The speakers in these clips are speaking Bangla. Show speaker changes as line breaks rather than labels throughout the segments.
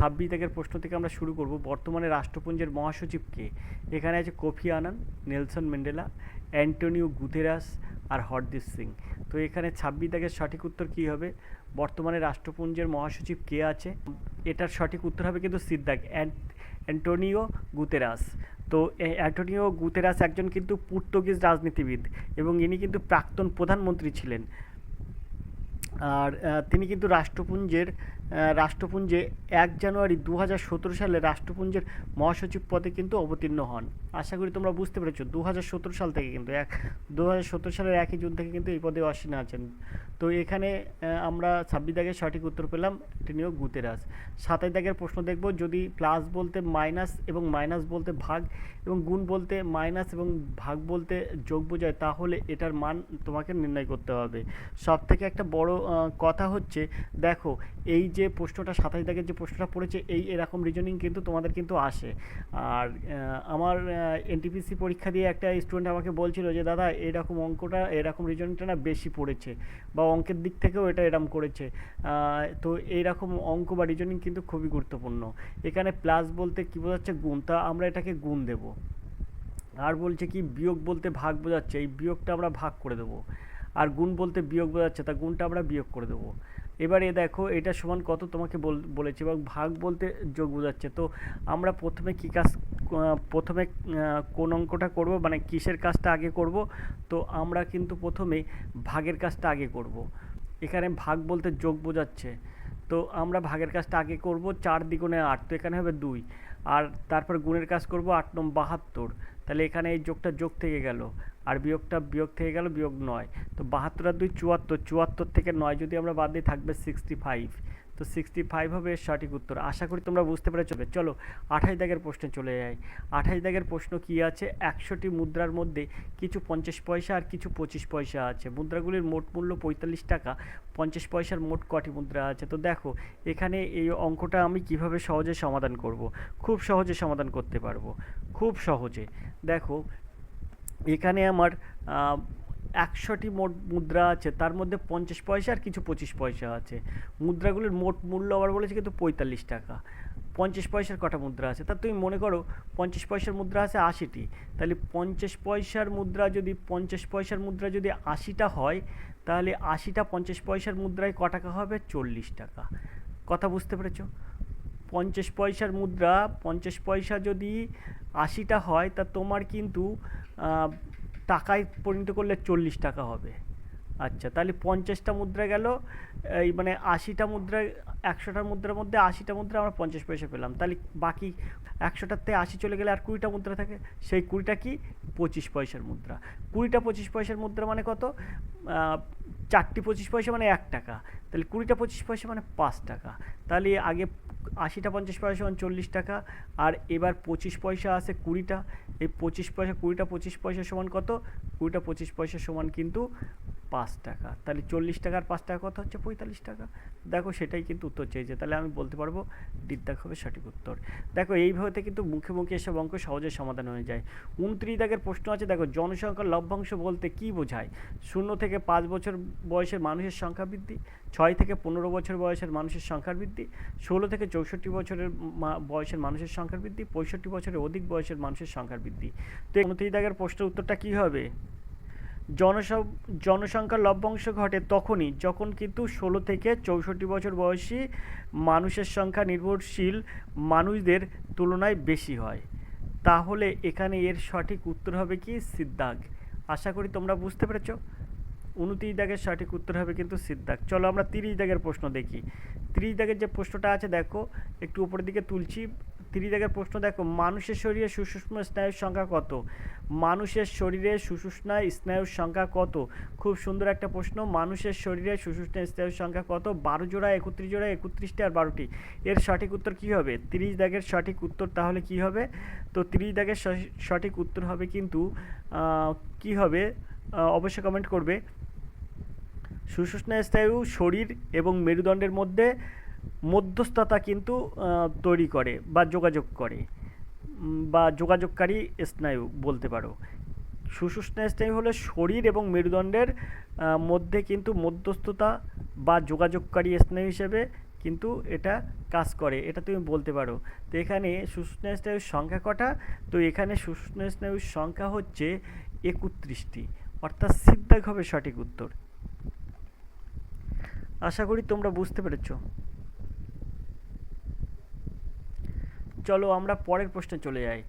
26 দাগের প্রশ্ন থেকে আমরা শুরু করব। বর্তমানে রাষ্ট্রপুঞ্জের মহাসচিব কে? এখানে আছে Kofi Annan, Nelson Mandela, Antonio Guterres আর হরদীপ সিং। তো এখানে 26 দাগের সঠিক উত্তর কী হবে? বর্তমানে রাষ্ট্রপুঞ্জের মহাসচিব কে আছে? এটার সঠিক উত্তর হবে কিন্তু সিদ্ধাক, অ্যান্টোনিও গুতেরাস। তো অ্যান্টোনিও গুতেরাস একজন কিন্তু পর্তুগিজ রাজনীতিবিদ এবং ইনি কিন্তু প্রাক্তন প্রধানমন্ত্রী ছিলেন। আর তিনি কিন্তু রাষ্ট্রপুঞ্জে 1 জানুয়ারি 2017 সালে রাষ্ট্রপুঞ্জের মহাসচিব পদে কিন্তু অবতীর্ণ হন। আশা করি তোমরা বুঝতে পেরেছো। 2017 সাল থেকে কিন্তু 2017 সালের 1 জুন থেকে কিন্তু এই পদে আসীন আছেন। তো এখানে আমরা 26 দাগের সঠিক উত্তর পেলাম অ্যান্টোনিও গুতেরাস। 27 দাগের প্রশ্ন দেখব। যদি প্লাস বলতে মাইনাস এবং মাইনাস বলতে ভাগ এবং গুণ বলতে মাইনাস এবং ভাগ বলতে যোগ বোঝায়, তাহলে এটার মান তোমাকে নির্ণয় করতে হবে। সব থেকে একটা বড় কথা হচ্ছে, দেখো এই যে প্রশ্নটা 27 দাগের যে প্রশ্নটা পড়েছে, এরকম রিজনিং কিন্তু তোমাদের কিন্তু আসে। আর আমার এনটিপিসি পরীক্ষা দিয়ে একটা স্টুডেন্ট আমাকে বলছিল যে দাদা এরকম অঙ্কটা, এরকম রিজনিংটা না বেশি পড়েছে, বা অঙ্কের দিক থেকেও এটা এরকম করেছে। তো এইরকম অঙ্ক বা রিজনিং কিন্তু খুবই গুরুত্বপূর্ণ। এখানে প্লাস বলতে কী বোঝাচ্ছে? গুণ। তা আমরা এটাকে গুণ দেব। আর বলছে কি বিয়োগ বলতে ভাগ বোঝাচ্ছে, এই বিয়োগটা আমরা ভাগ করে দেবো। আর গুণ বলতে বিয়োগ বোঝাচ্ছে, তা গুণটা আমরা বিয়োগ করে দেবো। এবারে দেখো এটা সমান কত তোমাকে বলেছে, এবং ভাগ বলতে যোগ বোঝাচ্ছে। তো আমরা প্রথমে কী কাজ, প্রথমে কোন অঙ্কটা করব, মানে কিসের কাজটা আগে করব? তো আমরা কিন্তু প্রথমে ভাগের কাজটা আগে করব। এখানে ভাগ বলতে যোগ বোঝাচ্ছে, তো আমরা ভাগের কাজটা আগে করব। 4 দ্বিগুণে 8, তো এখানে হবে 2। আর তারপর গুণের কাজ করব, 8 9 72। তাহলে এখানে এই যোগটা যোগ থেকে গেল, আর বিয়োগটা বিয়োগ থেকে গেল, বিয়োগ 9। তো 72 আর 2 74, 74 থেকে 9 যদি আমরা বাদ দিই থাকবে 65। তো 65 হবে এর সঠিক উত্তর। আশা করি তোমরা বুঝতে পেরেছো। চলো 28 দাগের প্রশ্নে চলে যাই। 28 দাগের প্রশ্ন কি আছে? 100টি মুদ্রার মধ্যে কিছু 50 পয়সা আর কিছু 25 পয়সা আছে। মুদ্রাগুলির মোট মূল্য 45 টাকা। 50 পয়সার মোট কটি মুদ্রা আছে? তো দেখো এখানে এই অঙ্কটা আমি কিভাবে সহজে সমাধান করব। খুব সহজে সমাধান করতে পারবো, খুব সহজে। দেখো এখানে আমার 100টি মোট মুদ্রা আছে, তার মধ্যে 50 পয়সা আর কিছু 25 পয়সা আছে। মুদ্রাগুলির মোট মূল্য আবার বলেছে কিন্তু 45 টাকা। 50 পয়সার কটা মুদ্রা আছে? তা তুমি মনে করো 50 পয়সার মুদ্রা আছে 80টি। তাহলে 50 পয়সার মুদ্রা যদি 80টা হয়, তাহলে 80টা 50 পয়সার মুদ্রায় ক টাকা হবে? 40 টাকা। কথা বুঝতে পেরেছো? 50 পয়সার মুদ্রা 50 পয়সা যদি 80টা হয়, তা তোমার কিন্তু টাকায় পরিণত করলে 40 টাকা হবে। আচ্ছা, তাহলে 50টা মুদ্রা গেল, এই মানে 80টা মুদ্রায়, 100টার মুদ্রার মধ্যে 80টা মুদ্রা আমরা 50 পয়সা পেলাম। তাহলে বাকি 100টাতে 80 চলে গেলে আর 20টা মুদ্রা থাকে। সেই 20টা কি? 25 পয়সার মুদ্রা। 20টা 25 পয়সার মুদ্রা মানে কত? 4টি 25 পয়সা মানে 1 টাকা। তাহলে 20টা 25 পয়সা মানে 5 টাকা। তাহলে আগে 80টা 50 পয়সা সমান 40 টাকা, আর এবার 25 পয়সা আছে 20টা। এই 25 পয়সা, 20টা 25 পয়সা সমান কত? 20টা 25 পয়সা সমান কিন্তু 5 টাকা। তাহলে 40 টাকার 5 টাকা কত হচ্ছে? 45 টাকা। দেখো সেটাই কিন্তু উত্তর চেয়েছে, তাহলে আমি বলতে পারবো ডিদ্দাক হবে সঠিক উত্তর। দেখো এইভাবে কিন্তু মুখে মুখে এসব অঙ্ক সহজে সমাধান হয়ে যায়। 29 দাগের প্রশ্ন আছে। দেখো জনসংখ্যার লভ্যাংশ বলতে কি বোঝায়? 0 থেকে 5 বছর বয়সের মানুষের সংখ্যা বৃদ্ধি, 6 থেকে 15 বছর বয়সের মানুষের সংখ্যার বৃদ্ধি, 16 থেকে 64 বছরের বয়সের মানুষের সংখ্যার বৃদ্ধি, 65 বছরের অধিক বয়সের মানুষের সংখ্যার বৃদ্ধি। তো 29 দাগের প্রশ্নের উত্তরটা কী হবে? জনসংখ্যার লভ্যাংশ ঘটে তখনই যখন কিন্তু 16 থেকে 64 বছর বয়সী মানুষের সংখ্যা নির্ভরশীল মানুষদের তুলনায় বেশি হয়। তাহলে এখানে এর সঠিক উত্তর হবে কি? সিদ্ধাক। আশা করি তোমরা বুঝতে পেরেছো। 29 দাগের সঠিক উত্তর হবে কিন্তু সিদ্ধাক। চলো আমরা 30 দাগের প্রশ্ন দেখি। 30 দাগের যে প্রশ্নটা আছে দেখো, একটু উপরের দিকে তুলছি। 30 দাগের প্রশ্ন দেখো, মানুষের শরীরে সুষুম্না স্নায়ুর সংখ্যা কত? মানুষের শরীরে সুষুম্না স্নায়ুর সংখ্যা কত? খুব সুন্দর একটা প্রশ্ন। মানুষের শরীরে সুষুম্না স্নায়ুর সংখ্যা কত? 12 জোড়া, 31 জোড়া, 31টি আর 12টি। এর সঠিক উত্তর কী হবে? 30 দাগের সঠিক উত্তর তাহলে কী হবে? তো 30 দাগের সঠিক উত্তর হবে কিন্তু কী হবে? অবশ্যই কমেন্ট করবে। সুষুম্না স্নায়ু শরীর এবং মেরুদণ্ডের মধ্যে মধ্যস্থতা কিন্তু তৈরি করে বা যোগাযোগ করে, বা যোগাযোগকারী স্নায়ু বলতে পারো। সুষুম্না স্নায়ু হলো শরীর এবং মেরুদণ্ডের মধ্যে কিন্তু মধ্যস্থতা বা যোগাযোগকারী স্নায়ু হিসেবে কিন্তু এটা কাজ করে, এটা তুমি বলতে পারো। তো এখানে সুষুম্না স্নায়ুর সংখ্যা কটা? তো এখানে সুষুম্না স্নায়ুর সংখ্যা হচ্ছে 31টি, অর্থাৎ সিদ্ধাক হবে সঠিক উত্তর। আশা করি তোমরা বুঝতে পেরেছো। চলো আমরা পরের প্রশ্নে চলে যাই।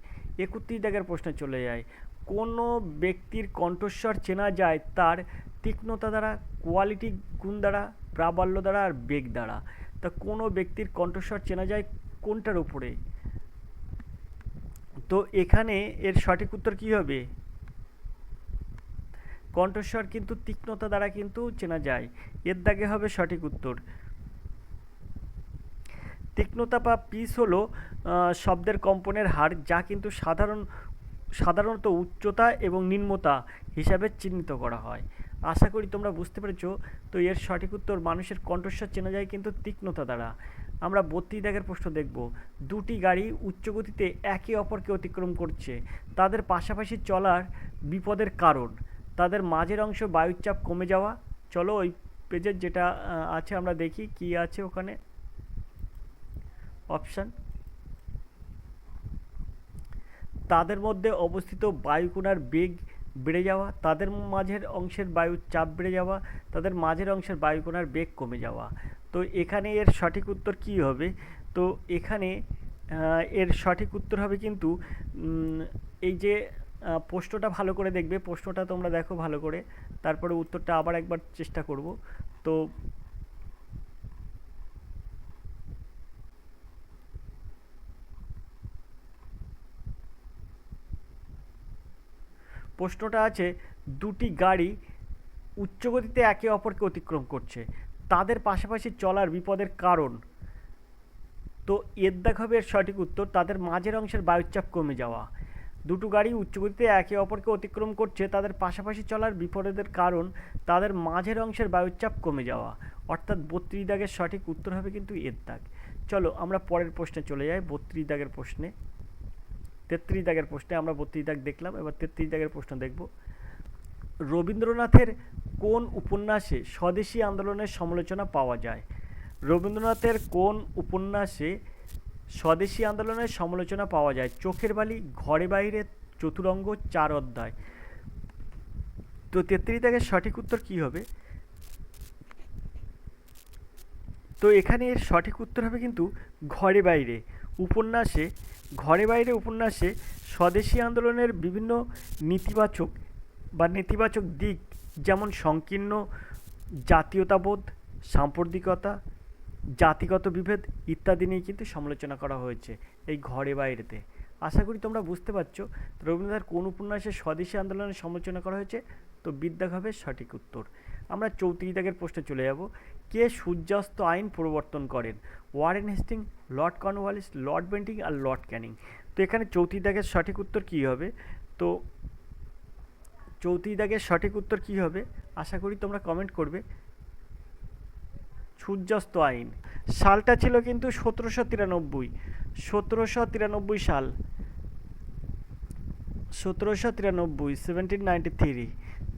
31 দাগের প্রশ্নে চলে যাই। কোনো ব্যক্তির কণ্ঠস্বর চেনা যায় তার তীক্ষ্ণতা দ্বারা, কোয়ালিটি গুণ দ্বারা, প্রাবল্য দ্বারা আর বেগ দ্বারা। তা কোনো ব্যক্তির কণ্ঠস্বর চেনা যায় কোনটার উপরে? তো এখানে এর সঠিক উত্তর কি হবে? কণ্ঠস্বর কিন্তু তীক্ষ্ণতা দ্বারা কিন্তু চেনা যায়, এর দাগে হবে সঠিক উত্তর। তীক্ষ্ণতা বা পিচ হলো শব্দের কম্পনের হার, যা কিন্তু সাধারণত উচ্চতা এবং নিম্নতা হিসাবে চিহ্নিত করা হয়। আশা করি তোমরা বুঝতে পেরেছো। তো এর সঠিক উত্তর, মানুষের কণ্ঠস্বর চেনা যায় কিন্তু তীক্ষ্ণতা দ্বারা। আমরা 32 দাগের প্রশ্ন দেখব। দুটি গাড়ি উচ্চ গতিতে একে অপরকে অতিক্রম করছে, তাদের পাশাপাশি চলার বিপদের কারণ, তাদের মাঝের অংশ বায়ুচাপ কমে যাওয়া। চলো ওই পেজের যেটা আছে আমরা দেখি কি আছে ওখানে অপশান। তাদের মধ্যে অবস্থিত বায়ুকণার বেগ বেড়ে যাওয়া, তাদের মাঝের অংশের বায়ুর চাপ বেড়ে যাওয়া, তাদের মাঝের অংশের বায়ুকণার বেগ কমে যাওয়া। তো এখানে এর সঠিক উত্তর কী হবে? তো এখানে এর সঠিক উত্তর হবে কিন্তু এই যে প্রশ্নটা ভালো করে দেখবে, প্রশ্নটা তোমরা দেখো ভালো করে, তারপরে উত্তরটা আবার একবার চেষ্টা করব। তো প্রশ্নটা আছে, দুটি গাড়ি উচ্চ গতিতে একে অপরকে অতিক্রম করছে, তাদের পাশাপাশি চলার বিপদের কারণ। তো এর দাগ হবে এর সঠিক উত্তর, তাদের মাঝের অংশের বায়ুচাপ কমে যাওয়া। দুটো গাড়ি উচ্চ গতিতে একে অপরকে অতিক্রম করছে, তাদের পাশাপাশি চলার বিপদের কারণ তাদের মাঝের অংশের বায়ুচাপ কমে যাওয়া। অর্থাৎ 32 দাগের সঠিক উত্তর হবে কিন্তু এর দাগ। চলো আমরা পরের প্রশ্নে চলে যাই। 32 দাগের প্রশ্নে, 33 দাগের প্রশ্নে আমরা 32 দাগ দেখলাম, এবার 33 দাগের প্রশ্ন দেখব। রবীন্দ্রনাথের কোন উপন্যাসে স্বদেশী আন্দোলনের সমালোচনা পাওয়া যায়? রবীন্দ্রনাথের কোন উপন্যাসে স্বদেশী আন্দোলনের সমালোচনা পাওয়া যায়? চোখের বালি, ঘরে বাইরে, চতুরঙ্গ, 4 অধ্যায়। তো 33 দাগের সঠিক উত্তর কি হবে? তো এখানে এর সঠিক উত্তর হবে কিন্তু ঘরে বাইরে উপন্যাসে। ঘরে বাইরে উপন্যাসে স্বদেশী আন্দোলনের বিভিন্ন নেতিবাচক দিক, যেমন সংকীর্ণ জাতীয়তাবোধ, সাম্প্রদায়িকতা, জাতিগত বিভেদ ইত্যাদি নিয়ে কিন্তু সমালোচনা করা হয়েছে এই ঘরে বাইরেতে। আশা করি তোমরা বুঝতে পারছো রবীন্দ্রনাথের কোন উপন্যাসে স্বদেশী আন্দোলনের সমালোচনা করা হয়েছে। তো বিদ্যাগ হবে সঠিক উত্তর। আমরা 34 দাগের প্রশ্নে চলে যাব। কে সূর্যাস্ত আইন প্রবর্তন করেন? Warren Hastings, Lord Cornwallis, Lord Bentinck আর লর্ড ক্যানিং। তো এখানে 34 দাগের সঠিক উত্তর কী হবে? তো 34 দাগের সঠিক উত্তর কী হবে আশা করি তোমরা কমেন্ট করবে। সূর্যাস্ত আইন সালটা ছিল কিন্তু 1793 সাল, 1793।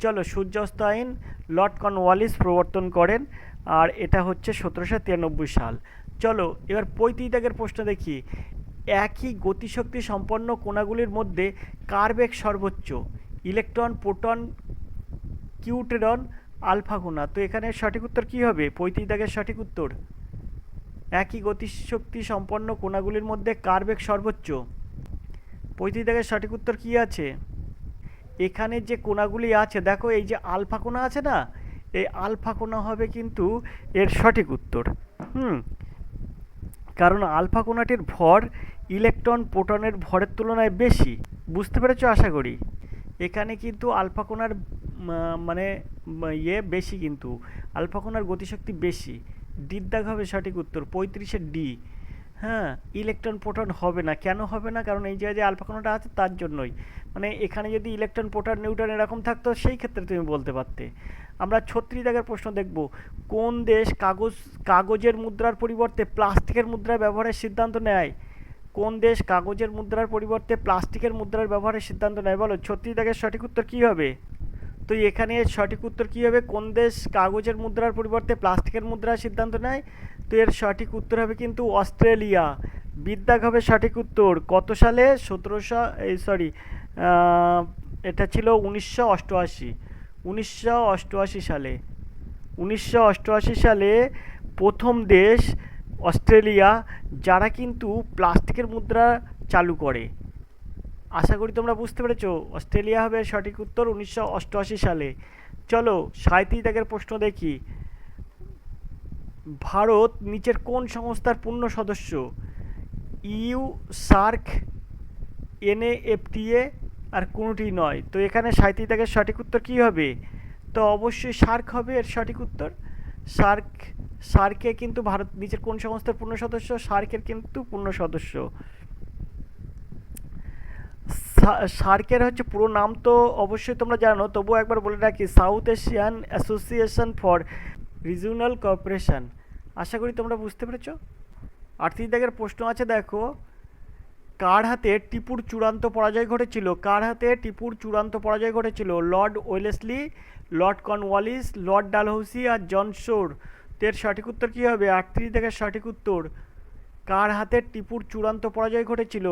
চলো, সূর্যাস্ত আইন লর্ড কর্নওয়ালিস প্রবর্তন করেন, আর এটা হচ্ছে 1793 সাল। চলো এবার 35 দাগের প্রশ্ন দেখি। একই গতিশক্তি সম্পন্ন কণাগুলির মধ্যে কার বেগ সর্বোচ্চ? ইলেকট্রন, প্রোটন, কিউটেরন, আলফা কণা। তো এখানে সঠিক উত্তর কী হবে? 35 দাগের সঠিক উত্তর, একই গতিশক্তি সম্পন্ন কণাগুলির মধ্যে কার বেগ সর্বোচ্চ? 35 দাগের সঠিক উত্তর কী আছে? এখানে যে কণাগুলি আছে দেখো, এই যে আলফা কণা আছে না, এই আলফা কণা হবে কিন্তু এর সঠিক উত্তর। কারণ আলফা কণাটির ভর ইলেকট্রন প্রোটনের ভরের তুলনায় বেশি। বুঝতে পেরেছো আশা করি? এখানে কিন্তু আলফা কণার মানে বেশি, কিন্তু আলফা কণার গতিশক্তি বেশি। ডির দাগ হবে সঠিক উত্তর, 35-এর ডি। হ্যাঁ, ইলেকট্রন প্রোটন হবে না। কেন হবে না? কারণ এই জায়গায় যে আলফা কণাটা আছে তার জন্যই। মানে এখানে যদি ইলেকট্রন, প্রোটন, নিউট্রন এরকম থাকতো সেই ক্ষেত্রে তুমি বলতে পারতে। আমরা 36 দাগের প্রশ্ন দেখব। কোন দেশ কাগজের মুদ্রার পরিবর্তে প্লাস্টিকের মুদ্রা ব্যবহারের সিদ্ধান্ত নেয়? কোন দেশ কাগজের মুদ্রার পরিবর্তে প্লাস্টিকের মুদ্রার ব্যবহারের সিদ্ধান্ত নেয়? বলো, 36 দাগের সঠিক উত্তর কী হবে? তো এখানে সঠিক উত্তর কী হবে? কোন দেশ কাগজের মুদ্রার পরিবর্তে প্লাস্টিকের মুদ্রার সিদ্ধান্ত নেয়? তো এর সঠিক উত্তর হবে কিন্তু অস্ট্রেলিয়া। বিদ্যাক হবে সঠিক উত্তর। কত সালে? 1700 এই সরি এটা ছিল 1988। 1988 সালে 1988 সালে প্রথম দেশ অস্ট্রেলিয়া, যারা কিন্তু প্লাস্টিকের মুদ্রা চালু করে। আশা করি তোমরা বুঝতে পেরেছো। অস্ট্রেলিয়া হবে সঠিক উত্তর 1988 সালে। চলো 37 দাগের প্রশ্ন দেখি। ভারত নিচের কোন সংস্থার পূর্ণ সদস্য? ইউ, সার্ক, এনএফটিএ আর কোনোটি নয়। তো এখানে 37 দাগের সঠিক উত্তর কী হবে? তো অবশ্যই সার্ক হবে এর সঠিক উত্তর। সার্ক, সার্কে কিন্তু ভারত নিচের কোন সংস্থার পূর্ণ সদস্য? সার্কের কিন্তু পূর্ণ সদস্য। সার্কের হচ্ছে পুরো নাম তো অবশ্যই তোমরা জানো, তবুও একবার বলে রাখি, South Asian Association for Regional Cooperation. আশা করি তোমরা বুঝতে পেরেছো। 38 দাগের প্রশ্ন আছে, দেখো। কার হাতে টিপুর চূড়ান্ত পরাজয় ঘটেছিল? কার হাতে টিপুর চূড়ান্ত পরাজয় ঘটেছিল? Lord Wellesley, Lord Cornwallis, Lord Dalhousie আর জন শোর। তো এর সঠিক উত্তর কী হবে? 38 দাগের সঠিক উত্তর, কার হাতে টিপুর চূড়ান্ত পরাজয় ঘটেছিল?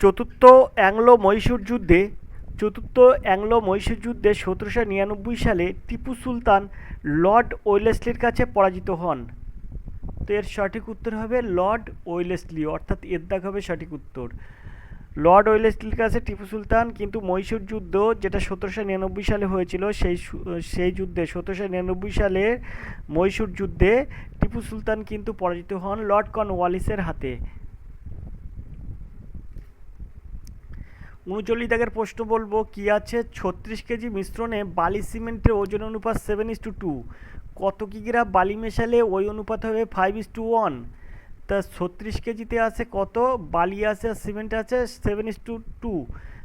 চতুর্থ অ্যাংলো মহীশূর যুদ্ধে 1799 সালে টিপু সুলতান লর্ড ওয়েলেসলির কাছে পরাজিত হন। তো এর সঠিক উত্তর হবে লর্ড ওয়েলেসলি, অর্থাৎ এর দাগ হবে সঠিক উত্তর। লর্ড ওয়েলেসলির কাছে টিপু সুলতান কিন্তু মহীশূর যুদ্ধ, যেটা 1799 সালে হয়েছিল, সেই যুদ্ধে 1799 সালে মহীশূর যুদ্ধে টিপু সুলতান কিন্তু পরাজিত হন লর্ড কর্নওয়ালিসের হাতে। 39 দাগের প্রশ্ন বলবো, কি আছে? 36 কেজি মিশ্রণে বালি সিমেন্টের ওজন অনুপাত 7:2। কত কিগ্রা বালি মেশালে ওই অনুপাত হবে 5:1? তা 36 কেজিতে আছে কত? বালি আছে আর সিমেন্ট আছে 7:2।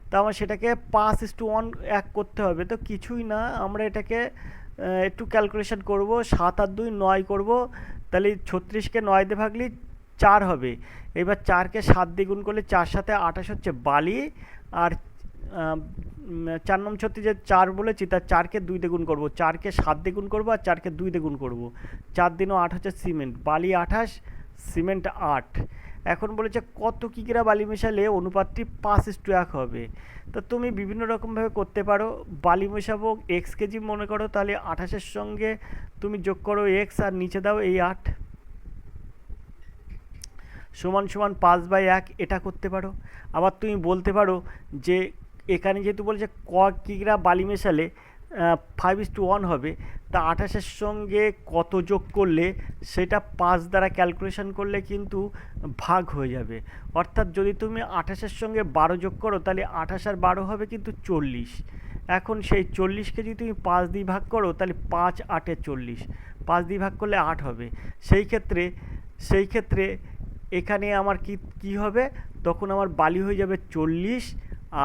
তা আমার সেটাকে 5:1 এক করতে হবে। তো কিছুই না, আমরা এটাকে একটু ক্যালকুলেশন করব। 7 আর 2 9 করব, তাহলে 36কে 9 দিয়ে ভাগলে 4 হবে। এবার 4কে 7 দিয়ে গুণ করলে 4 সাথে 28 হচ্ছে বালি, আর 4 নং 36 যে 4 বলেছি, তার 4কে 2 দিয়ে গুণ করবো, 4কে 7 দিয়ে গুণ করবো আর 4কে 2 দিয়ে গুণ করবো। 4 দিনও 8 হচ্ছে সিমেন্ট, বালি 28, সিমেন্ট 8। এখন বলেছে কত কিগ্রা বালি মেশালে অনুপাতটি 5:1 হবে। তো তুমি বিভিন্ন রকমভাবে করতে পারো। বালি মেশাবো x কেজি মনে করো, তাহলে 28-এর সঙ্গে তুমি যোগ করো x আর নিচে দাও এই 8 সমান সমান 5/1, এটা করতে পারো। আবার তুমি বলতে পারো যে এখানে যেহেতু বলছে ক কিগ্রা বালি মেশালে 5:1 হবে, তা 28-এর সঙ্গে কত যোগ করলে সেটা 5 দ্বারা ক্যালকুলেশন করলে কিন্তু ভাগ হয়ে যাবে। অর্থাৎ যদি তুমি 28-এর সঙ্গে 12 যোগ করো, তাহলে 28 আর 12 হবে কিন্তু 40। এখন সেই 40কে যদি তুমি 5 দিয়ে ভাগ করো, তাহলে 5 8 40, 5 দিয়ে ভাগ করলে 8 হবে। সেই ক্ষেত্রে এখানে আমার কি হবে? তখন আমার বালি হয়ে যাবে 40,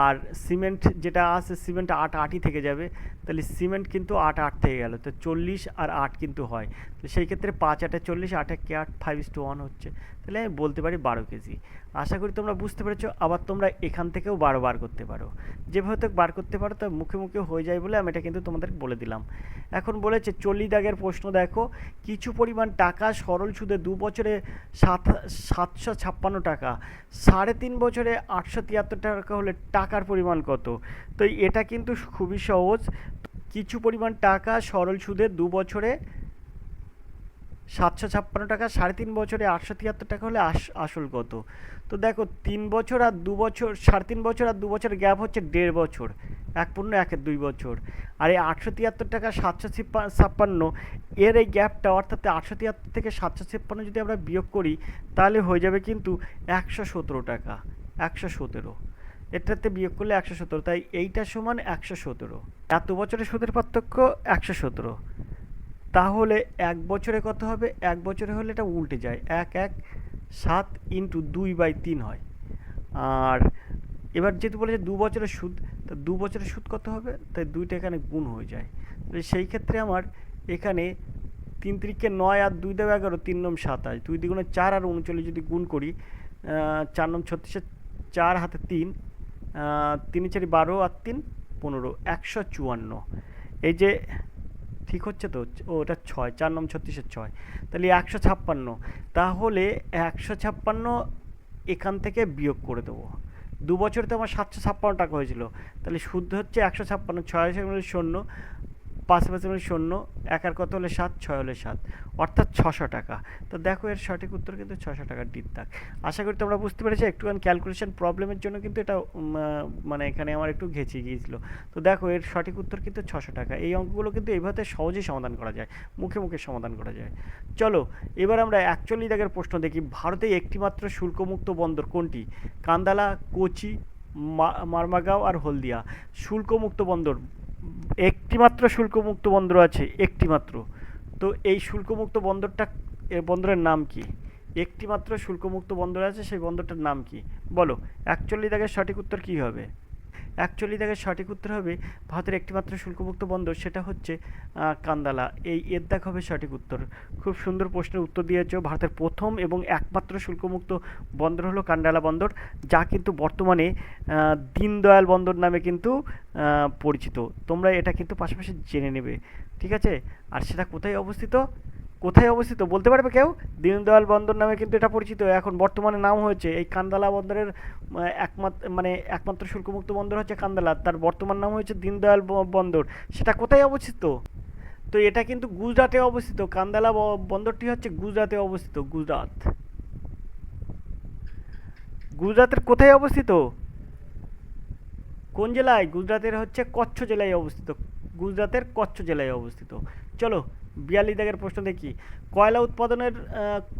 আর সিমেন্ট যেটা আছে সিমেন্ট 8 8ই থেকে যাবে। তাহলে সিমেন্ট কিন্তু 8 8 থেকে গেল, তো 40 আর 8 কিন্তু হয়। তো সেই ক্ষেত্রে 5 8 40, 8 কে 8, 5:1 হচ্ছে। তাহলে আমি বলতে পারি 12 কেজি। আশা করি তোমরা বুঝতে পেরেছো। আবার তোমরা এখান থেকেও বার করতে পারো, যেভাবে তো বার করতে পারো, তা মুখে মুখে হয়ে যায় বলে আমি এটা কিন্তু তোমাদের বলে দিলাম। এখন বলেছে 40 দাগের প্রশ্ন, দেখো। কিছু পরিমাণ টাকা সরল সুদে 2 বছরে 756 টাকা, 3.5 বছরে 873 টাকা হলে টাকার পরিমাণ কত? তো এটা কিন্তু খুবই সহজ। কিছু পরিমাণ টাকা সরল সুদে 2 বছরে 756 টাকা, 3.5 বছরে 873 টাকা হলে আসল কত? তো দেখো 3 বছর আর 2 বছর, 3.5 বছর আর 2 বছর গ্যাপ হচ্ছে 1.5 বছর, 1 2 বছর। আর এই 873 টাকা 756 এর এই গ্যাপটা, অর্থাৎ 873 থেকে 756 যদি আমরা বিয়োগ করি, তাহলে হয়ে যাবে কিন্তু 117 টাকা। 117, এটাতে বিয়োগ করলে 117, তাই এইটা সমান 117। এত বছরের সুদের পার্থক্য 117। তাহলে 1 বছরে কত হবে? 1 বছরে হলে এটা উল্টে যায়, 1 ইন্টু 2/3 হয়। আর এবার যেহেতু বলেছে 2 বছরের সুদ, তা 2 বছরের সুদ কত হবে? তাই 2টা এখানে গুণ হয়ে যায়। তাহলে সেই ক্ষেত্রে আমার এখানে তিন তিরিকে 9 আর 2 দেবে 11, 3 নং 27, 2 দ্বিগুণে 4 আর 39 যদি গুণ করি, 4 নং 36, 4 হাতে 3, 3 4 12 আর 3 15, 154। এই যে ঠিক হচ্ছে তো? ও ওটা 6, 4 নং 36-এর 6, তাহলে 156। তাহলে 156 এখান থেকে বিয়োগ করে দেবো। 2 বছরে তো আমার 756 টাকা হয়েছিল, তাহলে শুদ্ধ হচ্ছে 156, 6 শূন্য, 5 শূন্য, 1 আর কত হলে 7, 6 হলে 7, অর্থাৎ 600 টাকা। তো দেখো এর সঠিক উত্তর কিন্তু 600 টাকার ডিপ দাগ। আশা করি তোমরা বুঝতে পেরেছো। একটুখানি ক্যালকুলেশন প্রবলেমের জন্য কিন্তু এটা মানে এখানে আমার একটু ঘেঁচে গিয়েছিল। তো দেখো এর সঠিক উত্তর কিন্তু 600 টাকা। এই অঙ্কগুলো কিন্তু এইভাবে সহজেই সমাধান করা যায়, মুখে মুখে সমাধান করা যায়। চলো এবার আমরা 41 দাগের প্রশ্ন দেখি। ভারতে একটিমাত্র শুল্কমুক্ত বন্দর কোনটি? কান্দালা, কোচি, মারমাগাঁও আর হলদিয়া। শুল্কমুক্ত বন্দর, একটিমাত্র শুল্কমুক্ত বন্দর আছে, একটিমাত্র। তো এই শুল্কমুক্ত বন্দরটা, বন্দরের নাম কি? একটিমাত্র শুল্কমুক্ত বন্দর আছে, সেই বন্দরটার নাম কি বলো? 41 দাগের সঠিক উত্তর কি হবে? 41 দাগের সঠিক উত্তর হবে ভারতের একটিমাত্র শুল্কমুক্ত বন্দর, সেটা হচ্ছে কান্দালা। এই এর দাগ হবে সঠিক উত্তর। খুব সুন্দর প্রশ্নের উত্তর দিয়েছ। ভারতের প্রথম এবং একমাত্র শুল্কমুক্ত বন্দর হলো কান্দালা বন্দর, যা কিন্তু বর্তমানে দীনদয়াল বন্দর নামে কিন্তু পরিচিত। তোমরা এটা কিন্তু পাশাপাশি জেনে নেবে, ঠিক আছে? আর সেটা কোথায় অবস্থিত? কোথায় অবস্থিত বলতে পারবে কেউ? দীনদয়াল বন্দর নামে কিন্তু এটা পরিচিত। এখন বর্তমানে নাম হয়েছে এই কান্দালা বন্দরের একমাত্র শুল্কমুক্ত বন্দর হচ্ছে কান্দালা, তার বর্তমান নাম হয়েছে দীনদয়াল বন্দর। সেটা কোথায় অবস্থিত? তো এটা কিন্তু গুজরাটে অবস্থিত। কান্দালা বন্দরটি হচ্ছে গুজরাটে অবস্থিত। গুজরাট, গুজরাটের কোথায় অবস্থিত? কোন জেলায়? গুজরাটের হচ্ছে কচ্ছ জেলায় অবস্থিত। গুজরাটের কচ্ছ জেলায় অবস্থিত। চলো 42 দাগের প্রশ্ন দেখি। কয়লা উৎপাদনের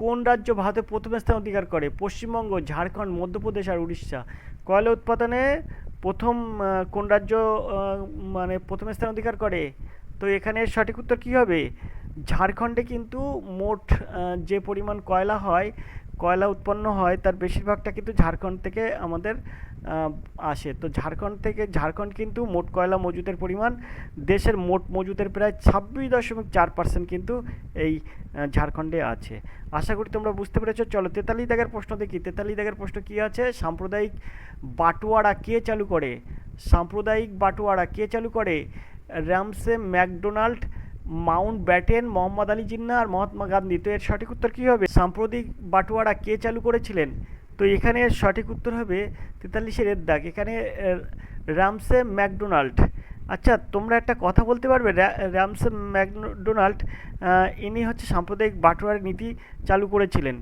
কোন রাজ্য ভারতে প্রথম স্থান অধিকার করে? পশ্চিমবঙ্গ, ঝাড়খণ্ড, মধ্যপ্রদেশ আর উড়িষ্যা। কয়লা উৎপাদনে প্রথম কোন রাজ্য মানে প্রথম স্থান অধিকার করে? তো এখানে সঠিক উত্তর কী হবে? ঝাড়খণ্ডে কিন্তু মোট যে পরিমাণ কয়লা হয়, কয়লা উৎপন্ন হয়, তার বেশিরভাগটা কিন্তু ঝাড়খণ্ড থেকে আমাদের আসে। তো ঝাড়খণ্ড কিন্তু মোট কয়লা মজুতের পরিমাণ দেশের মোট মজুতের প্রায় 26.4% কিন্তু এই ঝাড়খণ্ডে আছে। আশা করি তোমরা বুঝতে পেরেছো। চলো 43 দাগের প্রশ্ন দেখি। 43 দাগের প্রশ্ন কী আছে? সাম্প্রদায়িক বাটোয়ারা কে চালু করে? সাম্প্রদায়িক বাটোয়ারা কে চালু করে? Ramsay MacDonald, Mountbatten, Mohammad Ali Jinnah আর মহাত্মা গান্ধী। তো এর সঠিক উত্তর কী হবে? সাম্প্রদায়িক বাটোয়ারা কে চালু করেছিলেন? তো এখানে সঠিক উত্তর হবে 43-এর এর দাগ, এখানে র্যামসে ম্যাকডোনাল্ড। আচ্ছা তোমরা একটা কথা বলতে পারবে? র্যামসে ম্যাকডোনাল্ড ইনি হচ্ছে সাম্প্রদায়িক বাটোয়ারা নীতি চালু করেছিলেন।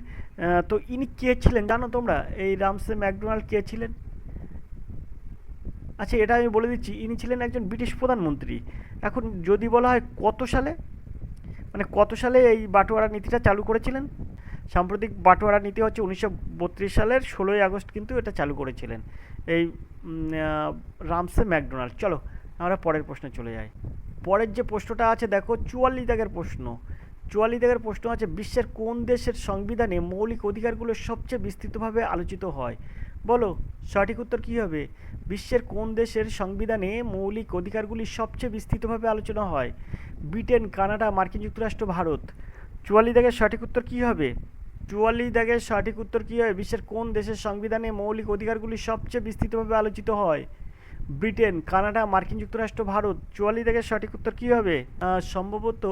তো ইনি কে ছিলেন জানো তোমরা? এই র্যামসে ম্যাকডোনাল্ড কে ছিলেন? আচ্ছা এটা আমি বলে দিচ্ছি, ইনি ছিলেন একজন ব্রিটিশ প্রধানমন্ত্রী। এখন যদি বলা হয় কত সালে, মানে কত সালে এই বাটোয়ারা নীতিটা চালু করেছিলেন? সাম্প্রতিক বাটোয়ারা নীতি হচ্ছে 1932 সালের 16ই আগস্ট কিন্তু এটা চালু করেছিলেন এই রামসে ম্যাকডোনাল্ড। চলো আমরা পরের প্রশ্নে চলে যাই। পরের যে প্রশ্নটা আছে দেখো 44 দাগের প্রশ্ন। 44 দাগের প্রশ্ন আছে, বিশ্বের কোন দেশের সংবিধানে মৌলিক অধিকারগুলো সবচেয়ে বিস্তৃতভাবে আলোচিত হয়? বলো সঠিক উত্তর কী হবে? বিশ্বের কোন দেশের সংবিধানে মৌলিক অধিকারগুলি সবচেয়ে বিস্তৃতভাবে আলোচনা হয়? ব্রিটেন, কানাডা, মার্কিন যুক্তরাষ্ট্র, ভারত। 44 দাগের সঠিক উত্তর কী হবে? 44 দাগের সঠিক উত্তর কী হবে? বিশ্বের কোন দেশের সংবিধানে মৌলিক অধিকারগুলি সবচেয়ে বিস্তৃতভাবে আলোচিত হয়? ব্রিটেন, কানাডা, মার্কিন যুক্তরাষ্ট্র, ভারত। 44 দাগের সঠিক উত্তর কী হবে? সম্ভবত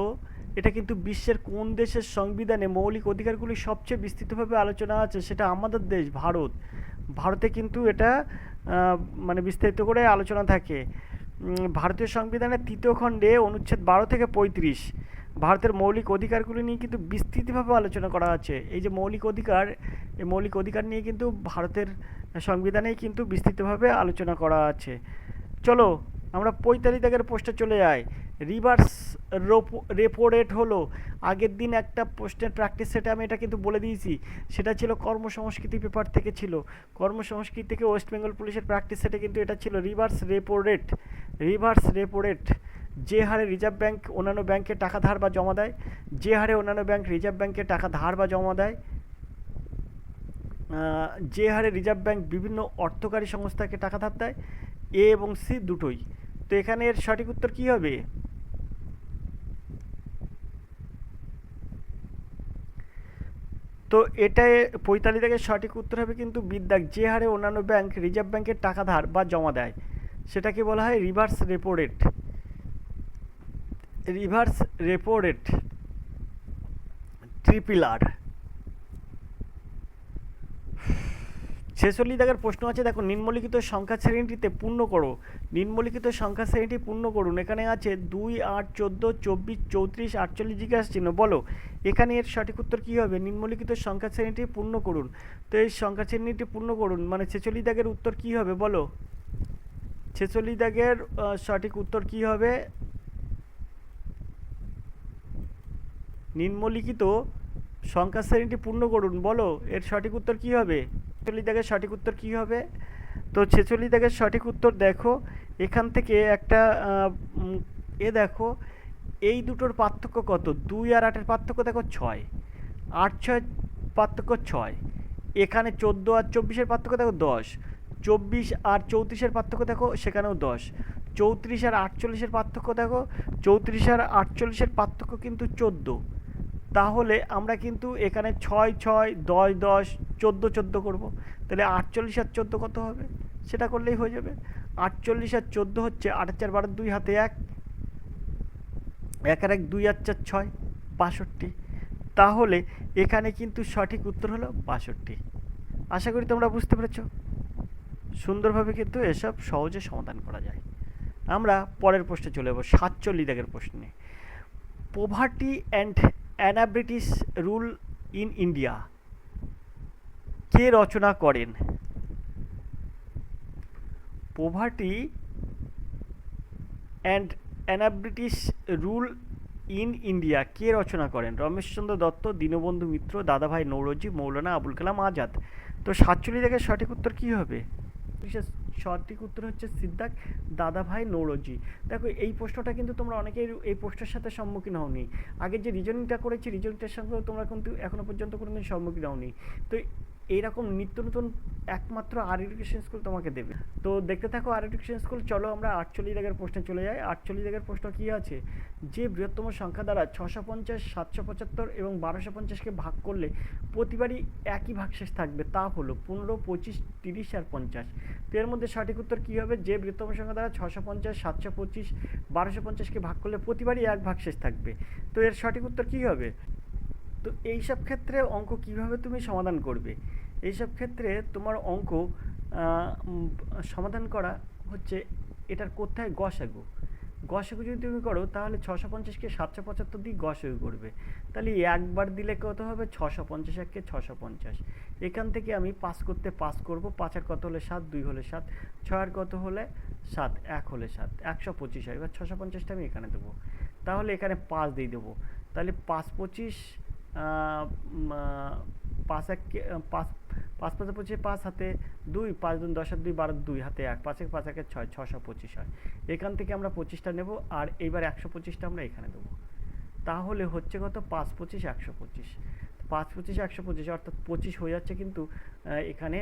এটা কিন্তু বিশ্বের কোন দেশের সংবিধানে মৌলিক অধিকারগুলি সবচেয়ে বিস্তৃতভাবে আলোচনা আছে, সেটা আমাদের দেশ ভারত। ভারতে কিন্তু এটা মানে বিস্তারিত করে আলোচনা থাকে। ভারতীয় সংবিধানের 3য় খণ্ডে অনুচ্ছেদ 12 থেকে 35 ভারতের মৌলিক অধিকারগুলি নিয়ে কিন্তু বিস্তৃতভাবে আলোচনা করা আছে। এই যে মৌলিক অধিকার, এই মৌলিক অধিকার নিয়ে কিন্তু ভারতের সংবিধানেই কিন্তু বিস্তৃতভাবে আলোচনা করা আছে। চলো আমরা 45 দাগের প্রশ্নে চলে যাই। রিভার্স রেপো রেট হলো, আগের দিন একটা প্রশ্নের প্র্যাকটিস সেটে আমি এটা কিন্তু বলে দিয়েছি, সেটা ছিল কর্মসংস্কৃতি পেপার থেকে ছিল। কর্মসংস্কৃতি থেকে ওয়েস্ট বেঙ্গল পুলিশের প্র্যাকটিস সেটে কিন্তু এটা ছিল reverse repo rate. Reverse repo rate যে হারে রিজার্ভ ব্যাঙ্ক অন্যান্য ব্যাংকে টাকা ধার বা জমা দেয়, যে হারে অন্যান্য ব্যাংক রিজার্ভ ব্যাঙ্কে টাকা ধার বা জমা দেয়, যে হারে রিজার্ভ ব্যাঙ্ক বিভিন্ন অর্থকারী সংস্থাকে টাকা ধার দেয়, এ এবং সি দুটোই। তো এখানে এর সঠিক উত্তর কী হবে? তো এটাই 45 দাগের সঠিক উত্তর হবে কিন্তু বিদ্যাক যে হারে অন্যান্য ব্যাংক রিজার্ভ ব্যাংকের টাকা ধার বা জমা দেয় সেটাকে বলা হয় reverse repo rate. Reverse repo rate triple R. 46 দাগের প্রশ্ন আছে, দেখো নিম্নলিখিত সংখ্যা শ্রেণীটিতে পূর্ণ করো। নিম্নলিখিত সংখ্যা শ্রেণীটি পূর্ণ করুন। এখানে আছে 2, 8, 14, 24, 34, 48 জিজ্ঞাসা চিহ্ন। বলো এখানে এর সঠিক উত্তর কী হবে? নিম্নলিখিত সংখ্যা শ্রেণীটি পূর্ণ করুন। তো এই সংখ্যা শ্রেণীটি পূর্ণ করুন মানে 46 দাগের উত্তর কী হবে বলো? 46 দাগের সঠিক উত্তর কী হবে? নিম্নলিখিত সংখ্যা শ্রেণীটি পূর্ণ করুন। বলো এর সঠিক উত্তর কী হবে? 46 দাগের সঠিক উত্তর কী হবে? তো 46 দাগের সঠিক উত্তর দেখো এখান থেকে একটা দেখো এই দুটোর পার্থক্য কত? 2 আর 8-এর পার্থক্য দেখো 6, 8, 6 পার্থক্য 6। এখানে 14 আর 24-এর পার্থক্য দেখো 10, 24 আর 34-এর পার্থক্য দেখো সেখানেও 10, 34 আর 48-এর পার্থক্য দেখো 34 আর 48-এর পার্থক্য কিন্তু 14। তাহলে আমরা কিন্তু এখানে 6, 6, 10, 10, 14, 14 করবো। তাহলে 48 আর 14 কত হবে? সেটা করলেই হয়ে যাবে। 48 আর 14 হচ্ছে 8 আর 4 12, 2 হাতে 1, 1 আর 1 2 আর 4 6, 62। তাহলে এখানে কিন্তু সঠিক উত্তর হলো 62। আশা করি তোমরা বুঝতে পেরেছ। সুন্দরভাবে কিন্তু এসব সহজে সমাধান করা যায়। আমরা পরের প্রশ্নে চলে যাব 47 দাগের প্রশ্নে। Poverty and un-British rule in India কে রচনা করেন? Poverty and un-British rule in India কে রচনা করেন? রমেশচন্দ্র দত্ত, দীনবন্ধু মিত্র, দাদাভাই নৌরোজি, মৌলানা আবুল কালাম আজাদ। তো 47 দাগের সঠিক উত্তর কী হবে? সঠিক উত্তর হচ্ছে সিদ্ধাক দাদাভাই নৌরোজি। দেখো এই প্রশ্নটা কিন্তু তোমরা অনেকেই এই প্রশ্নের সাথে সম্মুখীন হওনি। আগে যে রিজনিংটা করেছি রিজনিংটার সঙ্গেও তোমরা কিন্তু এখনও পর্যন্ত কোনোদিন সম্মুখীন হওনি। তো এইরকম নিত্য নতুন একমাত্র আর এডুকেশন স্কুল তোমাকে দেবে। তো দেখতে থাকো আর এডুকেশন স্কুল। চলো আমরা 48 দাগের প্রশ্নে চলে যাই। 48 দাগের প্রশ্ন কী আছে? যে বৃহত্তম সংখ্যা দ্বারা 650, 775 এবং 1250কে ভাগ করলে প্রতিবারই একই ভাগশেষ থাকবে তা হলো 15, 25, 30 আর 50। তো এর মধ্যে সঠিক উত্তর কী হবে? যে বৃহত্তম সংখ্যা দ্বারা 650, 725, 1250কে ভাগ করলে প্রতিবারই এক ভাগশেষ থাকবে। তো এর সঠিক উত্তর কী হবে? তো এইসব ক্ষেত্রে অঙ্ক কিভাবে তুমি সমাধান করবে? এইসব ক্ষেত্রে তোমার অঙ্ক সমাধান করা হচ্ছে এটার কোথায় গসাগু। গসাগু যদি তুমি করো তাহলে 650কে 775 দিয়ে গসাগু করবে। তাহলে একবার দিলে কত হবে? 650, একে 650। এখান থেকে আমি পাস করতে পাস করবো। 5 আর কত হলে 7, 2 হলে 7, 6 আর কত হলে 7, 1 হলে 7, 125 হয়। এবার 650টা আমি এখানে দেবো। তাহলে এখানে 5 দিয়ে দেবো। তাহলে 5, 25, 5 এক 5, 5 5 25, 5 হাতে 2, 5 2 10 আর 2 12, 2 হাতে 1, 5 1 5 1 6, 625 হয়। এখান থেকে আমরা 25টা নেব আর এইবার 125টা আমরা এখানে দেবো। তাহলে হচ্ছে কত? 5 25 125, 5 25 125 অর্থাৎ 25 হয়ে যাচ্ছে কিন্তু এখানে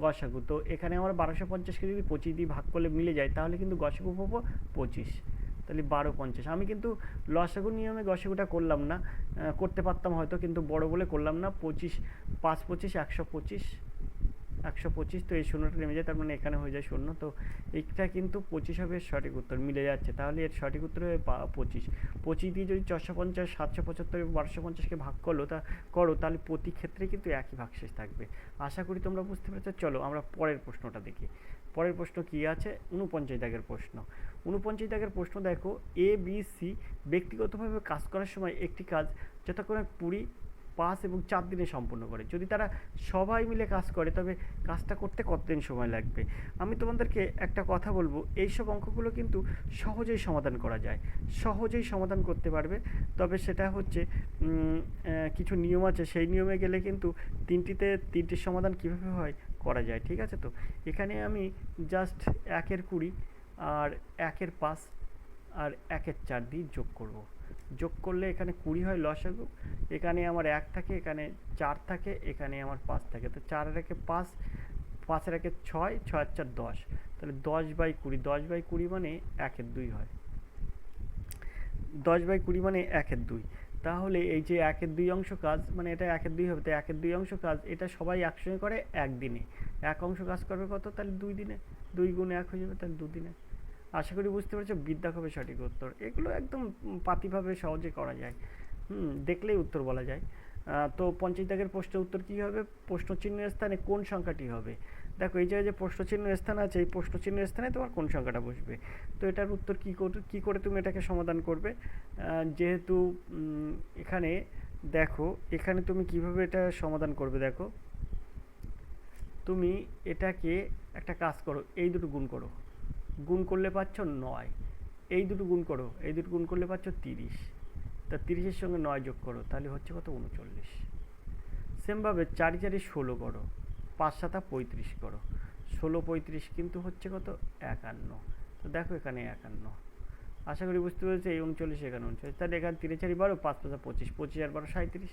গসাগু। তো এখানে আমার 1250কে যদি 25 দিয়ে ভাগ করলে মিলে যায় তাহলে কিন্তু গসাগু পাবো 25। তাহলে 1250। আমি কিন্তু লসাগু নিয়মে গসাগুটা করলাম না, করতে পারতাম হয়তো কিন্তু বড় বলে করলাম না। 25 5 25 125, 125। তো এই শূন্যটা নেমে যায়, তার মানে এখানে হয়ে যায় শূন্য। তো এইটা কিন্তু 25 হবে এর সঠিক উত্তর, মিলে যাচ্ছে। তাহলে এর সঠিক উত্তর হবে 25। 25 দিয়ে যদি 450, 775 এবং 1250কে ভাগ করো তাহলে প্রতি ক্ষেত্রে কিন্তু একই ভাগশেষ থাকবে। আশা করি তোমরা বুঝতে পেরেছো। চলো আমরা পরের প্রশ্নটা দেখি। পরের প্রশ্ন কী আছে? 49 দাগের প্রশ্ন। 49 দাগের প্রশ্ন দেখো, এ বি সি ব্যক্তিগতভাবে কাজ করার সময় একটি কাজ যথাক্রমে 20, 5 এবং 4 দিনে সম্পন্ন করে। যদি তারা সবাই মিলে কাজ করে তবে কাজটা করতে কতদিন সময় লাগবে? আমি তোমাদেরকে একটা কথা বলবো, এইসব অঙ্কগুলো কিন্তু সহজেই সমাধান করা যায়, সহজেই সমাধান করতে পারবে। তবে সেটা হচ্ছে কিছু নিয়ম আছে, সেই নিয়মে গেলে কিন্তু তিনটির সমাধান কীভাবে হয় করা যায়। ঠিক আছে? তো এখানে আমি জাস্ট 1 এর 20 আর 1 এর 5 আর 1 এর 4 দিয়ে যোগ করব। যোগ করলে এখানে 20 হয় লসাগু। এখানে আমার 1 থাকে, এখানে 4 থাকে, এখানে আমার 5 থাকে। তো 4 এর 1 5, 5 এর 1 6, 6 আর 4 10। তাহলে 10/20, 10/20 মানে 1 এর 2 হয়। 10/20 মানে 1 এর 2। তাহলে এই যে 1/2 অংশ কাজ, মানে এটা 1/2 হবে, তো 1/2 অংশ কাজ এটা সবাই একসঙ্গে করে একদিনে। এক অংশ কাজ করবে কত, তাহলে 2 দিনে। 2 গুণ 1 হয়ে যাবে, তাহলে 2 দিনে। আশা করি বুঝতে পেরেছো, বিদ্যা হবে সঠিক উত্তর। এগুলো একদম পাতিভাবে সহজে করা যায়, দেখলেই উত্তর বলা যায়। তো 50 দাগের প্রশ্নের উত্তর কী হবে? প্রশ্ন চিহ্নের স্থানে কোন সংখ্যাটি হবে? দেখো এই জায়গায় যে প্রশ্ন চিহ্নের স্থান আছে, এই প্রশ্ন চিহ্নের স্থানে তোমার কোন সংখ্যাটা বসবে। তো এটার উত্তর কী করে তুমি এটাকে সমাধান করবে? যেহেতু এখানে দেখো, এখানে তুমি কিভাবে এটা সমাধান করবে, দেখো তুমি এটাকে একটা কাজ করো, এই দুটো গুণ করো, গুণ করলে পাচ্ছ 9। এই দুটো গুণ করো, এই দুটো গুণ করলে পাচ্ছ 30। তা 30-এর সঙ্গে 9 যোগ করো, তাহলে হচ্ছে কত, 39। সেমভাবে 4 4 16 করো, 5 7 35 করো, 16 35 কিন্তু হচ্ছে কত, 51। তো দেখো এখানে 51। আশা করি বুঝতে পেরেছি, এই 39 এখানে 39, তাহলে এখানে 3 4 12, 5 5 25, 25 আর 12 37।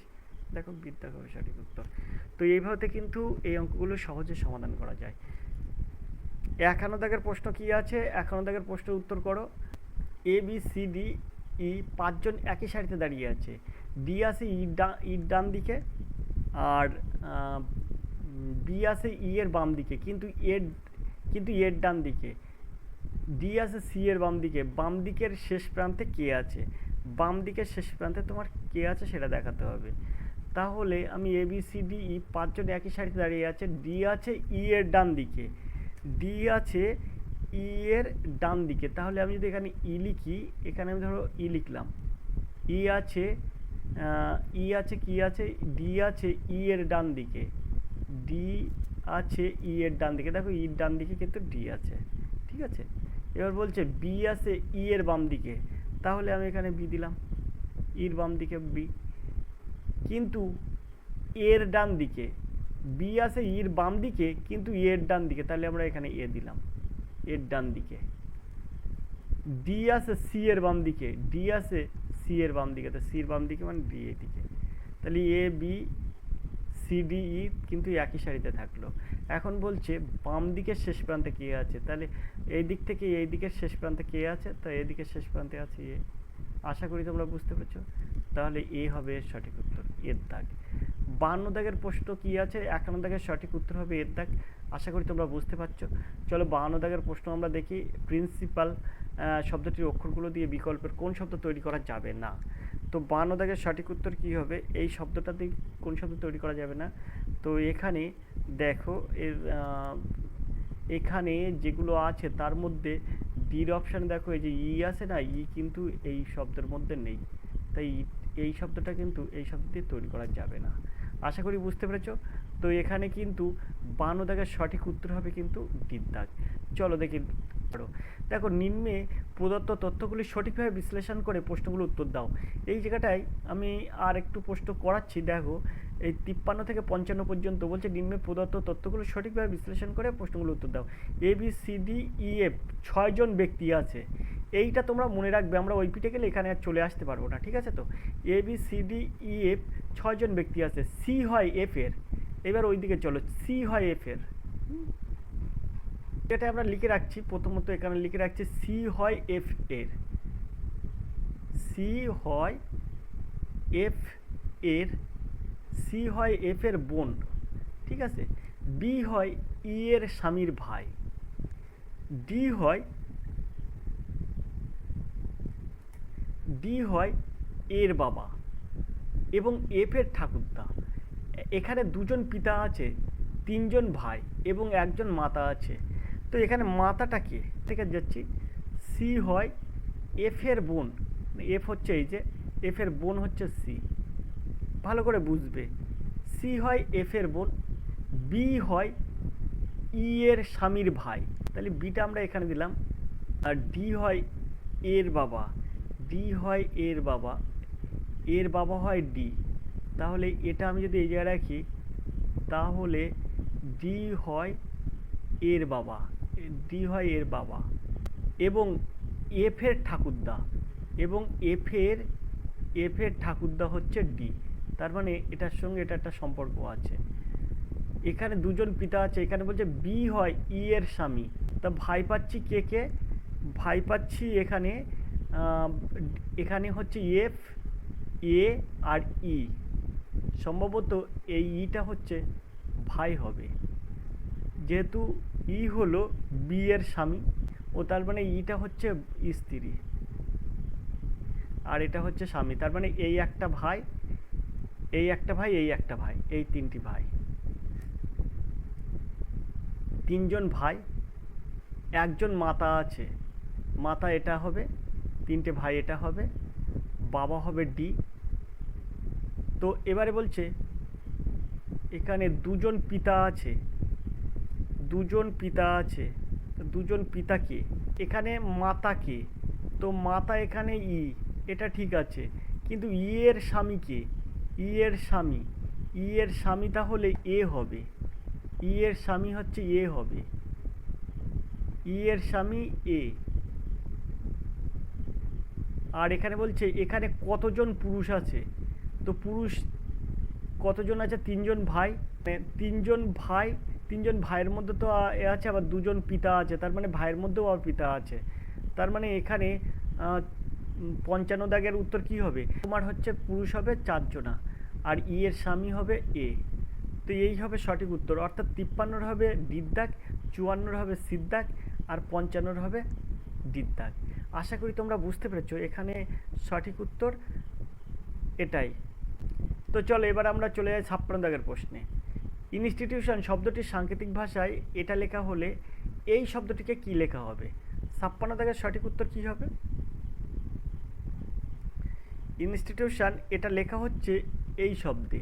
দেখো বিদ্যা হবে সঠিক উত্তর। তো এইভাবে কিন্তু এই অঙ্কগুলো সহজে সমাধান করা যায়। 51 দাগের প্রশ্ন কি আছে? 51 দাগের প্রশ্নের উত্তর করো। এ বি সি ডি ই 5জন একই সারিতে দাঁড়িয়ে আছে। ডি আছে ইর ডান দিকে, আর বি আছে ই এর বাম দিকে, কিন্তু এর ডান দিকে। ডি আছে সি এর বাম দিকে। বাম দিকের শেষ প্রান্তে কে আছে? বাম দিকের শেষ প্রান্তে তোমার কে আছে সেটা দেখাতে হবে। তাহলে আমি এ বি সি ডি ই 5জন একই সারিতে দাঁড়িয়ে আছে। ডি আছে ই এর ডান দিকে, ডি আছে ই এর ডান দিকে। তাহলে আমি যদি এখানে ই লিখি, এখানে আমি ধরো ই লিখলাম, ই আছে কি আছে, ডি আছে ই এর ডান দিকে, ডি আছে ই এর ডান দিকে। দেখো ইর ডান দিকে কিন্তু ডি আছে, ঠিক আছে। এবার বলছে বি আছে ই এর বাম দিকে, তাহলে আমি এখানে বি দিলাম, ইর বাম দিকে বি। কিন্তু এর ডান দিকে, বি আছে ইর বাম দিকে কিন্তু এর ডান দিকে, তাহলে আমরা এখানে এ দিলাম, এর ডান দিকে। ডি আছে সি এর বাম দিকে, ডি আছে সি এর বাম দিকে, তো সির বাম দিকে মানে ডি এর দিকে। তাহলে এ বি সি ডি ই কিন্তু একই সারিতে থাকলো। এখন বলছে বাম দিকের শেষ প্রান্তে কে আছে, তাহলে এই দিক থেকে এই দিকের শেষ প্রান্তে কে আছে, তো এই দিকের শেষ প্রান্তে আছে এ। আশা করি তোমরা বুঝতে পেরেছো। তাহলে এ হবে এর সঠিক উত্তর, এর দাগ। 52 দাগের প্রশ্ন কি আছে? 51 দাগের সঠিক উত্তর হবে এর দাগ। আশা করি তোমরা বুঝতে পারছো। চলো 52 দাগের প্রশ্ন আমরা দেখি। প্রিন্সিপাল শব্দটির অক্ষরগুলো দিয়ে বিকল্পের কোন শব্দ তৈরি করা যাবে না? তো 52 দাগের সঠিক উত্তর কি হবে? এই শব্দটা দিয়ে কোন শব্দ তৈরি করা যাবে না? তো এখানে দেখো এখানে যেগুলো আছে তার মধ্যে ডির অপশানে দেখো এই যে ই আছে না, ই কিন্তু এই শব্দের মধ্যে নেই, তাই এই শব্দটা কিন্তু এই শব্দ দিয়ে তৈরি করা যাবে না। আশা করি বুঝতে পেরেছো। তো এখানে কিন্তু 52 দাগের সঠিক উত্তর হবে কিন্তু ডির দাগ। চলো দেখি। দেখো নিম্নে প্রদত্ত তথ্যগুলি সঠিকভাবে বিশ্লেষণ করে প্রশ্নগুলো উত্তর দাও। এই জায়গাটায় আমি আর একটু প্রশ্ন করাচ্ছি। দেখো এই 53 থেকে 55 পর্যন্ত বলছে নিম্নে প্রদত্ত তথ্যগুলো সঠিকভাবে বিশ্লেষণ করে প্রশ্নগুলো উত্তর দাও। A B C D E F 6জন ব্যক্তি আছে। এইটা তোমরা মনে রাখবে, আমরা ওই পিঠে গেলে এখানে আর চলে আসতে পারবো না, ঠিক আছে। তো A B C D E F 6জন ব্যক্তি আছে, সি হয় এফ এর। এবার ওই দিকে চলো, সি হয় এফ এর। এটা আমরা লিখে রাখছি, প্রথমত এখানে লিখে রাখছি সি হয় এফ এর, সি হয় এফ এর, সি হয় এফ এর বোন, ঠিক আছে। বি হয় ই এর স্বামীর ভাই, ডি হয় এর বাবা এবং এফ এর ঠাকুরদা। এখানে 2জন পিতা আছে, 3জন ভাই এবং 1জন মাতা আছে। তো এখানে মাতাটা কে থেকে যাচ্ছি, সি হয় এফ এর বোন, এফ হচ্ছে এই যে এফ এর বোন হচ্ছে সি, ভালো করে বুঝবে। সি হয় এফ এর বোন, বি হয় ই এর স্বামীর ভাই, তাহলে বিটা আমরা এখানে দিলাম। আর ডি হয় এর বাবা, ডি হয় এর বাবা, এর বাবা হয় ডি। তাহলে এটা আমি যদি এই জায়গায় রাখি, তাহলে ডি হয় এর বাবা, ডি হয় এর বাবা এবং এফ এর ঠাকুরদা, এবং এফ এর ঠাকুরদা হচ্ছে ডি। তার মানে এটার সঙ্গে এটা একটা সম্পর্ক আছে। এখানে 2জন পিতা আছে, এখানে বলছে বি হয় ই এর স্বামী, তা ভাই পাচ্ছি কে কে? ভাই পাচ্ছি এখানে এখানে হচ্ছে এফ, এ আর ই, সম্ভবত এই ইটা হচ্ছে ভাই হবে, যেহেতু ই হলো বি এর স্বামী, ও তার মানে ইটা হচ্ছে স্ত্রী আর এটা হচ্ছে স্বামী, তার মানে এই একটা ভাই, এই একটা ভাই, এই একটা ভাই, এই তিনটি ভাই, তিনজন ভাই, একজন মাতা আছে, মাতা এটা হবে, তিনটে ভাই এটা হবে, বাবা হবে ডি। তো এবারে বলছে এখানে দুজন পিতা আছে, দুজন পিতা আছে, দুজন পিতা কে, এখানে মাতা কে, তো মাতা এখানে ই, এটা ঠিক আছে, কিন্তু ই এর স্বামী কে, ই এর স্বামী, ই এর স্বামী তাহলে এ হবে, ই এর স্বামী হচ্ছে এ হবে, ই এর স্বামী এ। আর এখানে বলছে এখানে কতজন পুরুষ আছে, তো পুরুষ কতজন আছে, তিনজন ভাই, তিনজন ভাই, তিনজন ভাইয়ের মধ্যে তো এ আছে, আবার দুজন পিতা আছে, তার মানে ভাইয়ের মধ্যেও আবার পিতা আছে, তার মানে এখানে 55 দাগের উত্তর কি হবে, তোমার হচ্ছে পুরুষ হবে চারজনা আর ই এর স্বামী হবে এ। তো এই হবে সঠিক উত্তর, অর্থাৎ 53 হবে ডির দাগ, 54 হবে সির দাগ আর 55 হবে ডির দাগ। আশা করি তোমরা বুঝতে পেরেছো এখানে সঠিক উত্তর এটাই। তো চলো এবার আমরা চলে যাই 56 দাগের প্রশ্নে। ইনস্টিটিউশন শব্দটির সাংকেতিক ভাষায় এটা লেখা হলে এই শব্দটিকে কি লেখা হবে? 56 দাগের সঠিক উত্তর কি হবে? ইনস্টিটিউশন এটা লেখা হচ্ছে এই শব্দে,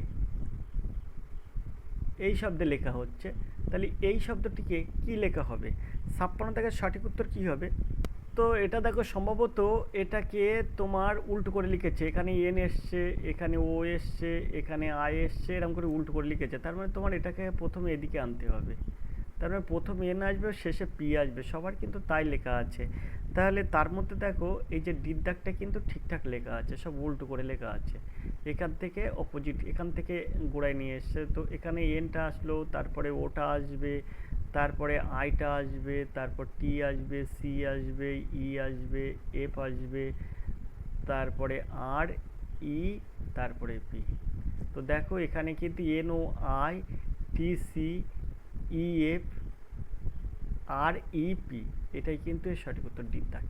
এই শব্দে লেখা হচ্ছে, তাহলে এই শব্দটিকে কি লেখা হবে? 56 দাগের সঠিক উত্তর কি হবে? তো এটা দেখো সম্ভবত এটাকে তোমার উল্টো করে লিখেছে, এখানে এন এসছে, এখানে ও এসছে, এখানে আই এসছে, এরকম করে উল্টো করে লিখেছে, তার মানে তোমার এটাকে প্রথমে এদিকে আনতে হবে, তার মানে প্রথম এন আসবে, শেষে পি আসবে, সবার কিন্তু তাই লেখা আছে। তাহলে তার মধ্যে দেখো এই যে ডির দাগটা কিন্তু ঠিকঠাক লেখা আছে, সব উল্টো করে লেখা আছে, এখান থেকে অপোজিট, এখান থেকে গোড়ায় নিয়ে এসছে, তো এখানে এনটা আসলো, তারপরে ওটা আসবে, তারপরে আইটা আসবে, তারপর টি আসবে, সি আসবে, ই আসবে, এফ আসবে, তারপরে আর ই, তারপরে পি। তো দেখো এখানে কিন্তু N O I, T C, E F, R E P, এটাই কিন্তু এর সঠিক উত্তর ডির দাগ।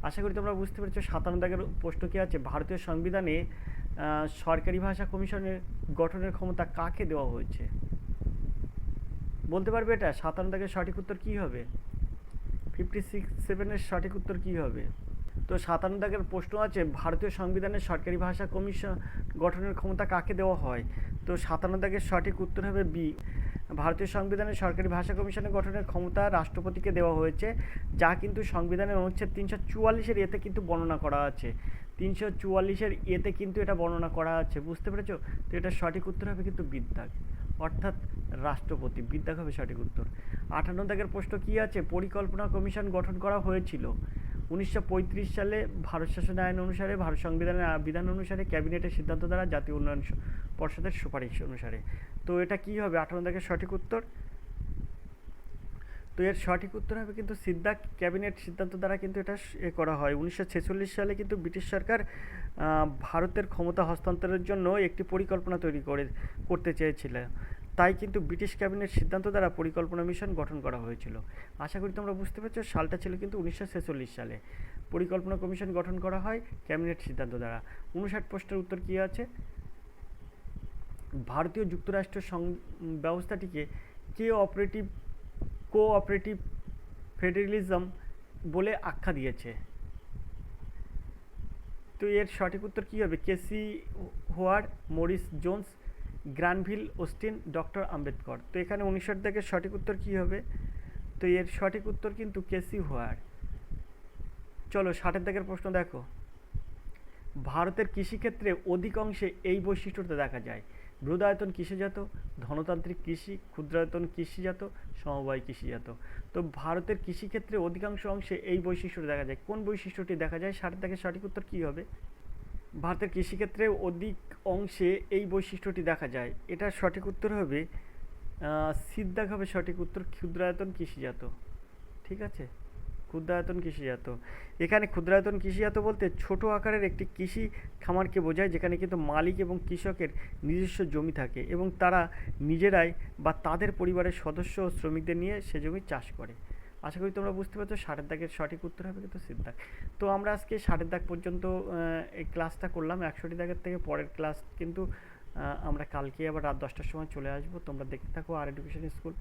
আশা করি তোমরা বুঝতে পেরেছো। 57 দাগের প্রশ্ন কি আছে, ভারতীয় সংবিধানে সরকারি ভাষা কমিশনের গঠনের ক্ষমতা কাকে দেওয়া হয়েছে? বলতে পারবে এটা? 57 দাগের সঠিক উত্তর কি হবে? 56-7 এর সঠিক উত্তর কি হবে? তো 57 দাগের প্রশ্ন আছে ভারতীয় সংবিধানের সরকারি ভাষা কমিশন গঠনের ক্ষমতা কাকে দেওয়া হয়? তো 57 দাগের সঠিক উত্তর হবে বি, ভারতীয় সংবিধানের সরকারি ভাষা কমিশনের গঠনের ক্ষমতা রাষ্ট্রপতিকে দেওয়া হয়েছে, যা কিন্তু সংবিধানের অনুচ্ছেদ 344-এর এতে কিন্তু বর্ণনা করা আছে, 344-এর এতে কিন্তু এটা বর্ণনা করা আছে, বুঝতে পেরেছো? তো এটা সঠিক উত্তর হবে কিন্তু বিদ্যাগ, অর্থাৎ রাষ্ট্রপতি, বিদ্যাগ হবে সঠিক উত্তর। 58 দাগের প্রশ্ন কি আছে, পরিকল্পনা কমিশন গঠন করা হয়েছিল 1935 সালে ভারত শাসন আইন অনুসারে, ভারত সংবিধানের বিধান অনুসারে, ক্যাবিনেটের সিদ্ধান্ত দ্বারা, জাতীয় উন্নয়ন পর্ষদের সুপারিশ অনুসারে। তো এটা কি হবে 58 দাগের সঠিক উত্তর? তো এর সঠিক উত্তর হবে কিন্তু সিদ্ধাক, ক্যাবিনেট সিদ্ধান্ত দ্বারা কিন্তু এটা করা হয়। 1946 সালে কিন্তু ব্রিটিশ সরকার ভারতের ক্ষমতা হস্তান্তরের জন্য একটি পরিকল্পনা তৈরি করতে চেয়েছিল, তাই কিন্তু ব্রিটিশ ক্যাবিনেট সিদ্ধান্ত দ্বারা পরিকল্পনা মিশন গঠন করা হয়েছিল। আশা করি তোমরা বুঝতে পেরেছো, সালটা ছিল কিন্তু 1946 সালে পরিকল্পনা কমিশন গঠন করা হয় ক্যাবিনেট সিদ্ধান্ত দ্বারা। 59 প্রশ্নের উত্তর কী আছে, ভারতীয় যুক্তরাষ্ট্র ব্যবস্থাটিকে কোঅপারেটিভ ফেডারেলিজম বলে আখ্যা দিয়েছে? তো এর সঠিক উত্তর কী হবে? KC Howard, Morris Jones, Granville, Austin, doctor Ambedkar. তো এখানে 19 দাগের সঠিক উত্তর কী হবে? তো এর সঠিক উত্তর কিন্তু কেসি হোয়ার্ড। চলো 60 দাগের প্রশ্ন দেখো, ভারতের কৃষিক্ষেত্রে অধিকাংশে এই বৈশিষ্ট্যটা দেখা যায়, বৃহদায়তন কৃষিজাত, ধনতান্ত্রিক কৃষি, ক্ষুদ্রায়তন কৃষিজাত, সমবায় কৃষিজাত। তো ভারতের কৃষিক্ষেত্রে অধিকাংশ অংশে এই বৈশিষ্ট্যটা দেখা যায়, কোন বৈশিষ্ট্যটি দেখা যায়? 60 দাগের সঠিক উত্তর কী হবে? ভারতের কৃষিক্ষেত্রে অধিক অংশে এই বৈশিষ্ট্যটি দেখা যায়, এটার সঠিক উত্তর হবে সিদ্ধাক হবে সঠিক উত্তর, ক্ষুদ্রায়তন কৃষিজাত। ঠিক আছে, ক্ষুদ্রায়তন কৃষিজাত, এখানে ক্ষুদ্রায়তন কৃষিজাত বলতে ছোট আকারের একটি কৃষি খামারকে বোঝায়, যেখানে কিন্তু মালিক এবং কৃষকের নিজস্ব জমি থাকে এবং তারা নিজেরাই বা তাদের পরিবারের সদস্য ও শ্রমিকদের নিয়ে সে জমি চাষ করে। আশা করি তোমরা বুঝতে পারছো, ষাটের দাগের সঠিক উত্তর হবে কিন্তু সিদ্ধাক। তো আমরা আজকে ষাটের দাগ পর্যন্ত এই ক্লাসটা করলাম। 61 দাগের থেকে পরের ক্লাস কিন্তু আমরা কালকে আবার রাত 10টার সময় চলে আসবো। তোমরা দেখতে থাকো আর এডুকেশন স্কুল।